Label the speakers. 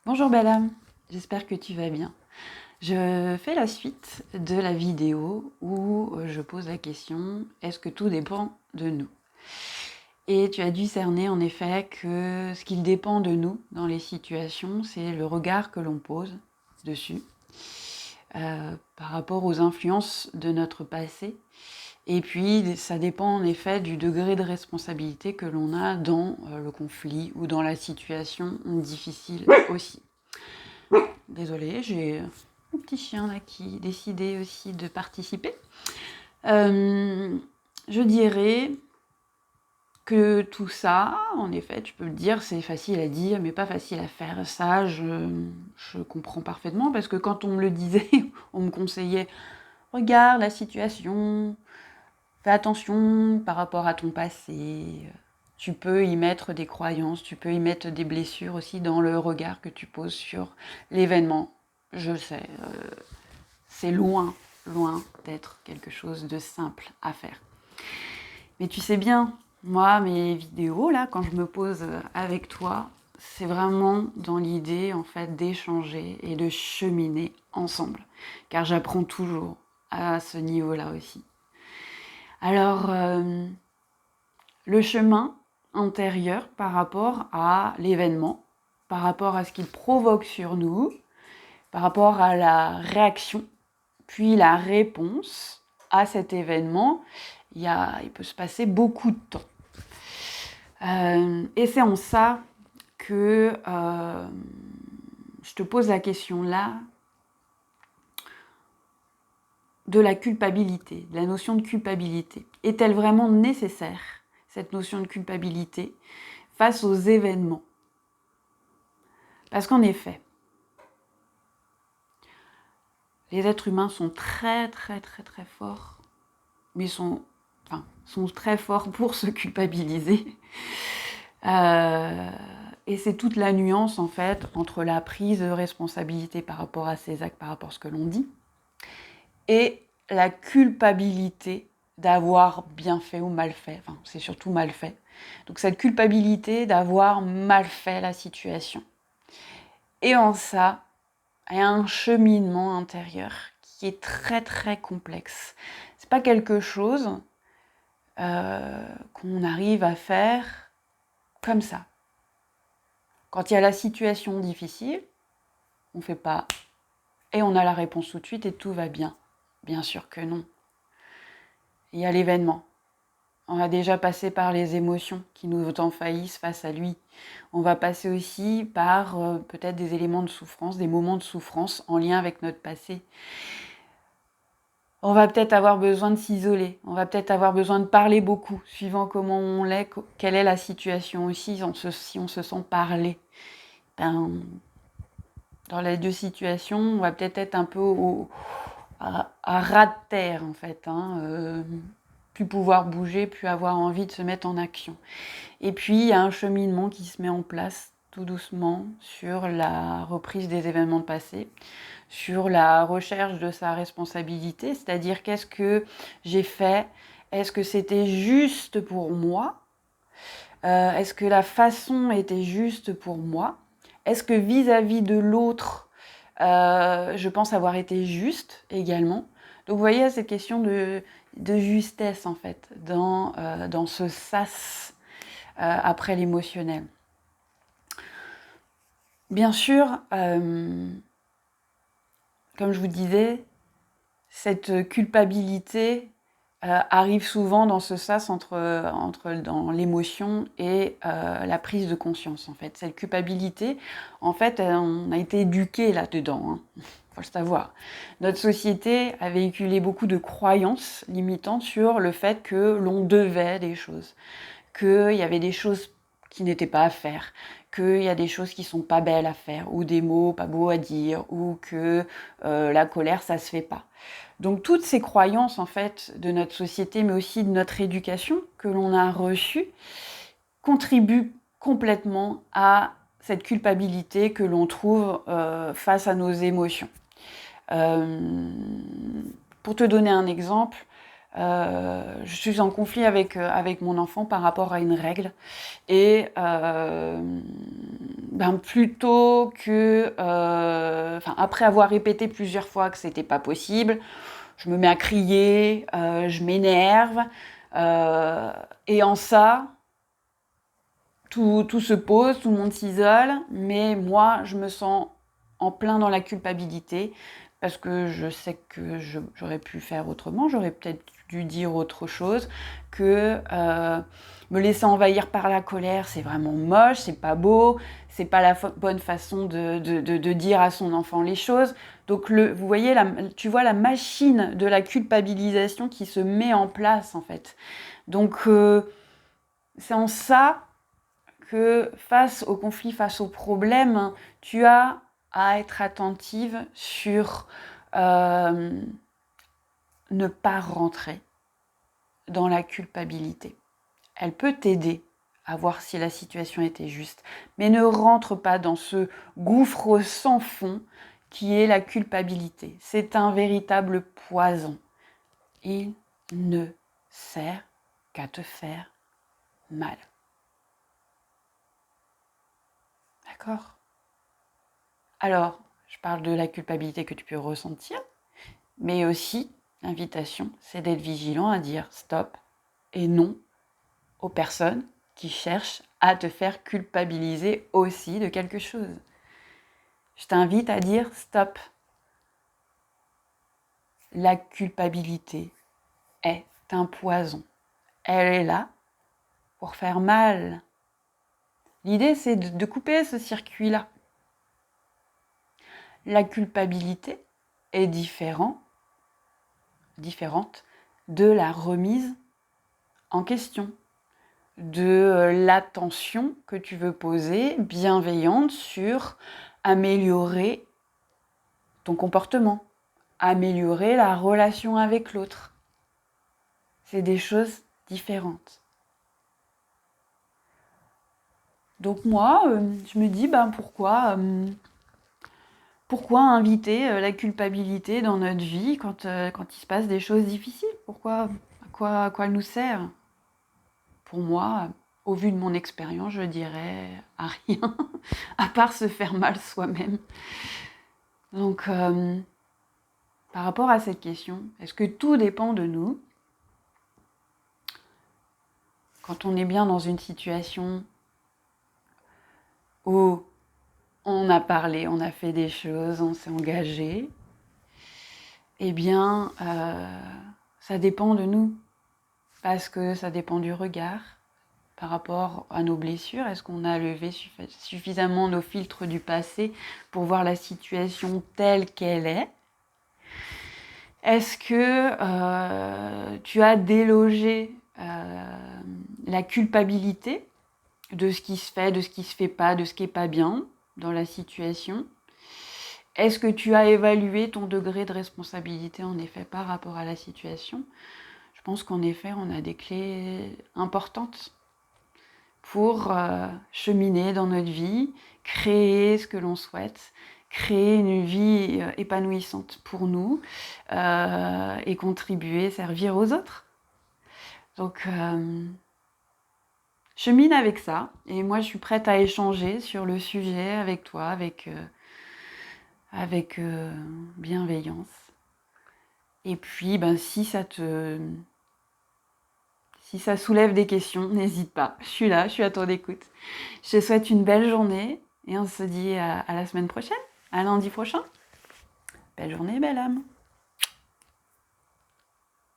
Speaker 1: Bonjour belle âme, j'espère que tu vas bien. Je fais la suite de la vidéo où je pose la question « Est-ce que tout dépend de nous ?» Et tu as dû cerner en effet que ce qu'il dépend de nous dans les situations, c'est le regard que l'on pose dessus par rapport aux influences de notre passé. Et puis, ça dépend en effet du degré de responsabilité que l'on a dans le conflit ou dans la situation difficile aussi. Désolée, j'ai un petit chien là qui décidait aussi de participer. Je dirais que tout ça, en effet, tu peux le dire, c'est facile à dire, mais pas facile à faire. Ça, je comprends parfaitement, parce que quand on me le disait, on me conseillait « Regarde la situation, fais attention par rapport à ton passé. » Tu peux y mettre des croyances, tu peux y mettre des blessures aussi dans le regard que tu poses sur l'événement. Je le sais, c'est loin d'être quelque chose de simple à faire. Mais tu sais bien, moi, mes vidéos, là, quand je me pose avec toi, c'est vraiment dans l'idée, en fait, d'échanger et de cheminer ensemble. Car j'apprends toujours à ce niveau-là aussi. Alors, le chemin antérieur par rapport à l'événement, par rapport à ce qu'il provoque sur nous, par rapport à la réaction, puis la réponse à cet événement, il peut se passer beaucoup de temps. Et c'est en ça que je te pose la question là de la culpabilité, de la notion de culpabilité. Est-elle vraiment nécessaire, cette notion de culpabilité, face aux événements? Parce qu'en effet, les êtres humains sont très forts, mais sont très forts pour se culpabiliser. Et c'est toute la nuance, en fait, entre la prise de responsabilité par rapport à ses actes, par rapport à ce que l'on dit, et la culpabilité d'avoir bien fait ou mal fait. Enfin, c'est surtout mal fait. Donc cette culpabilité d'avoir mal fait la situation. Et en ça, il y a un cheminement intérieur qui est très complexe. C'est pas quelque chose qu'on arrive à faire comme ça. Quand il y a la situation difficile, on fait pas et on a la réponse tout de suite et tout va bien. Bien sûr que non. Il y a l'événement. On va déjà passer par les émotions qui nous envahissent face à lui. On va passer aussi par peut-être des éléments de souffrance, des moments de souffrance en lien avec notre passé. On va peut-être avoir besoin de s'isoler, on va peut-être avoir besoin de parler beaucoup, suivant comment on l'est, quelle est la situation aussi, si on se sent parler. Dans les deux situations, on va peut-être être un peu à ras de terre, en fait. Plus pouvoir bouger, plus avoir envie de se mettre en action. Et puis, il y a un cheminement qui se met en place tout doucement sur la reprise des événements de passé, sur la recherche de sa responsabilité, c'est-à-dire qu'est-ce que j'ai fait, est-ce que c'était juste pour moi, est-ce que la façon était juste pour moi, est-ce que vis-à-vis de l'autre, je pense avoir été juste également. Donc vous voyez cette question de justesse en fait dans ce sas après l'émotionnel. Bien sûr, comme je vous disais, cette culpabilité arrive souvent dans ce sas dans l'émotion et la prise de conscience, en fait. Cette culpabilité, en fait, on a été éduqués là-dedans, faut le savoir. Notre société a véhiculé beaucoup de croyances limitantes sur le fait que l'on devait des choses, qu'il y avait des choses qui n'étaient pas à faire, qu'il y a des choses qui sont pas belles à faire, ou des mots pas beaux à dire, ou que la colère, ça se fait pas. Donc toutes ces croyances, en fait, de notre société, mais aussi de notre éducation que l'on a reçue, contribuent complètement à cette culpabilité que l'on trouve face à nos émotions. Pour te donner un exemple, je suis en conflit avec mon enfant par rapport à une règle et plutôt que, après avoir répété plusieurs fois que c'était pas possible, je me mets à crier, je m'énerve, et en ça, tout se pose, tout le monde s'isole, mais moi, je me sens en plein dans la culpabilité parce que je sais que j'aurais pu faire autrement, j'aurais peut-être dû dire autre chose, que me laisser envahir par la colère, c'est vraiment moche, c'est pas beau, c'est pas la bonne façon de dire à son enfant les choses. Donc vous voyez, tu vois la machine de la culpabilisation qui se met en place en fait. Donc c'est en ça que face au conflit, face au problème, tu as à être attentive sur ne pas rentrer dans la culpabilité. Elle peut t'aider à voir si la situation était juste, mais ne rentre pas dans ce gouffre sans fond qui est la culpabilité. C'est un véritable poison. Il ne sert qu'à te faire mal. D'accord ? Alors, je parle de la culpabilité que tu peux ressentir, mais aussi, l'invitation, c'est d'être vigilant à dire stop et non aux personnes qui cherchent à te faire culpabiliser aussi de quelque chose. Je t'invite à dire stop. La culpabilité est un poison. Elle est là pour faire mal. L'idée, c'est de couper ce circuit-là. La culpabilité est différente de la remise en question, de l'attention que tu veux poser bienveillante sur améliorer ton comportement, améliorer la relation avec l'autre. C'est des choses différentes. Donc moi, je me dis, pourquoi inviter la culpabilité dans notre vie quand il se passe des choses difficiles ? À quoi elle nous sert ? Pour moi, au vu de mon expérience, je dirais à rien, à part se faire mal soi-même. Donc, par rapport à cette question, est-ce que tout dépend de nous ? Quand on est bien dans une situation où on a parlé, on a fait des choses, on s'est engagé, eh bien, ça dépend de nous. Parce que ça dépend du regard par rapport à nos blessures. Est-ce qu'on a levé suffisamment nos filtres du passé pour voir la situation telle qu'elle est ? Est-ce que tu as délogé la culpabilité de ce qui se fait, de ce qui se fait pas, de ce qui est pas bien dans la situation ? Est-ce que tu as évalué ton degré de responsabilité en effet par rapport à la situation ? Je pense qu'en effet, on a des clés importantes pour cheminer dans notre vie, créer ce que l'on souhaite, créer une vie épanouissante pour nous et contribuer, servir aux autres. Donc, chemine avec ça. Et moi, je suis prête à échanger sur le sujet avec toi, avec bienveillance. Et puis, si ça soulève des questions, n'hésite pas. Je suis là, je suis à ton écoute. Je te souhaite une belle journée et on se dit à la semaine prochaine, à lundi prochain. Belle journée, belle âme.